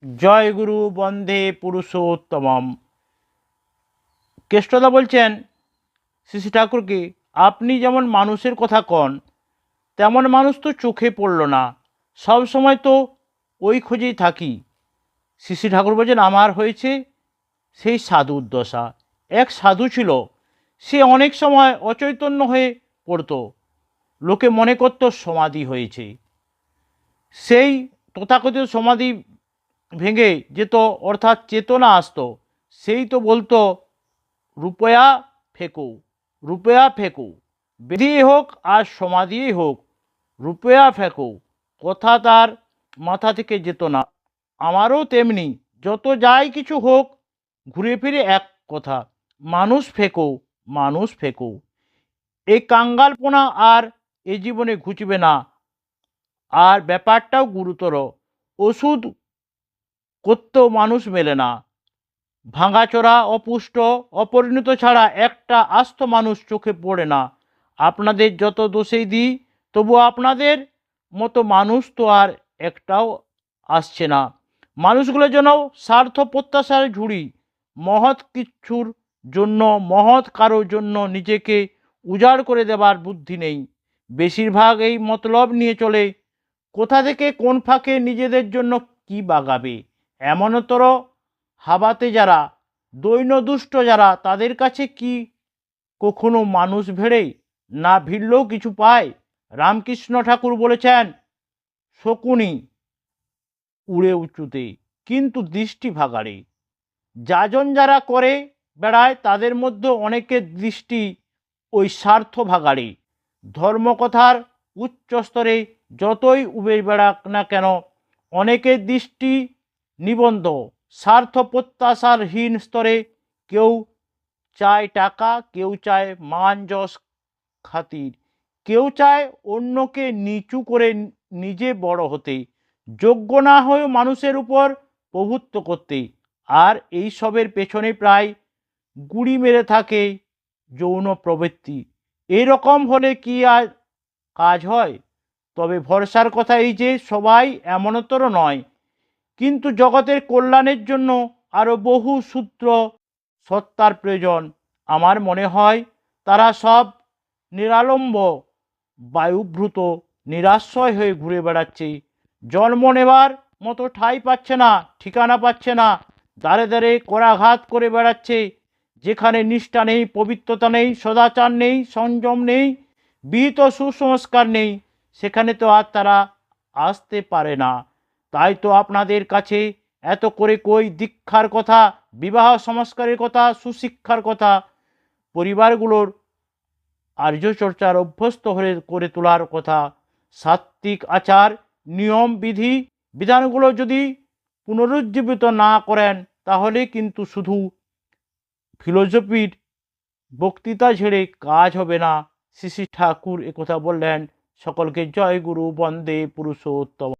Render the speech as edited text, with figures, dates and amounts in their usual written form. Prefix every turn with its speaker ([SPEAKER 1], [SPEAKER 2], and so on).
[SPEAKER 1] জয় গুরু বন্দে পুরুষোত্তমম। কেষ্টদা বলছেন শ্রী ঠাকুরকে, আপনি যেমন মানুষের কথা কন, তেমন মানুষ তো চোখে পড়ল না, সব সময় তো ওই খোঁজেই থাকি। শ্রী ঠাকুর বলছেন, আমার হয়েছে সেই সাধুর দশা। এক সাধু ছিল, সে অনেক সময় অচৈতন্য হয়ে পড়তো, লোকে মনে করত সমাধি হয়েছে। সেই তথাকথিত সমাধি ভেঙে যেত, অর্থাৎ চেতনা আসতো, সেই তো বলতো রুপয়া ফেঁকো, রুপয়া ফেঁকো, বেদিয়ে হোক আর সমাধিই হোক, রুপয়া ফেঁকো। কথা তার মাথা থেকে যেত না। আমারও তেমনি, যত যাই কিছু হোক, ঘুরে ফিরে এক কথা, মানুষ ফেঁকো, মানুষ ফেঁকো। এই কাঙ্গালপনা আর এ জীবনে ঘুচবে না। আর ব্যাপারটাও গুরুতর, ওষুধ করতেও মানুষ মেলে না। ভাঙাচোরা, অপুষ্ট, অপরিণত ছাড়া একটা আস্ত মানুষ চোখে পড়ে না। আপনাদের যত দোষেই দিই, তবু আপনাদের মতো মানুষ তো আর একটাও আসছে না। মানুষগুলো যেন স্বার্থ প্রত্যাশার ঝুড়ি, মহৎ কিছুর জন্য, মহৎ কারোর জন্য নিজেকে উজাড় করে দেবার বুদ্ধি নেই। বেশিরভাগ এই মতলব নিয়ে চলে, কোথা থেকে কোন ফাঁকে নিজেদের জন্য কি বাগাবে। এমনতর হাবাতে যারা, দৈন্য দুষ্ট যারা, তাদের কাছে কি কখনো মানুষ ভেড়ে না ভিড়লেও কিছু পায়? রামকৃষ্ণ ঠাকুর বলেছেন, শকুনি উড়ে উঁচুতে, কিন্তু দৃষ্টি ভাগাড়ে। যাজন যারা করে বেড়ায়, তাদের মধ্যে অনেকের দৃষ্টি ওই স্বার্থ ভাগাড়ে। ধর্মকথার উচ্চ স্তরে যতই উবে বেড়াক না কেন, অনেকের দৃষ্টি নিবন্ধ স্বার্থ প্রত্যাশারহীন স্তরে। কেউ চায় টাকা, কেউ চায় মান যশ খাতির, কেউ চায় অন্যকে নিচু করে নিজে বড় হতে, যোগ্য না হয়েও মানুষের উপর প্রভুত্ব করতে। আর এই সবের পেছনে প্রায় গুড়ি মেরে থাকে যৌন প্রবৃত্তি। এরকম হলে কি আর কাজ হয়? তবে ভরসার কথা এই যে, সবাই এমনতর নয়, কিন্তু জগতের কল্যাণের জন্য আরও বহু সূত্র সত্তার প্রয়োজন। আমার মনে হয় তারা সব নিরালম্ব, বায়ুভূত, নিরাশ্রয় হয়ে ঘুরে বেড়াচ্ছে। জন্ম নেবার মতো ঠাঁই পাচ্ছে না, ঠিকানা পাচ্ছে না, দ্বারে দ্বারে করাঘাত করে বেড়াচ্ছে। যেখানে নিষ্ঠা নেই, পবিত্রতা নেই, সদাচার নেই, সংযম নেই, বিহিত সুসংস্কার নেই, সেখানে তো আর তারা আসতে পারে না। তাই তো আপনাদের কাছে এত করে কই দীক্ষার কথা, বিবাহ সংস্কারের কথা, সুশিক্ষার কথা, পরিবারগুলোর আর্যচর্চার অভ্যস্ত হয়ে করে তোলার কথা। সাত্ত্বিক আচার, নিয়ম, বিধি বিধানগুলো যদি পুনরুজ্জীবিত না করেন, তাহলে কিন্তু শুধু ফিলোসফির বক্তৃতা ঝেড়ে কাজ হবে না। শ্রী শ্রী ঠাকুর একথা বললেন। সকলকে জয় গুরু বন্দে পুরুষোত্তম।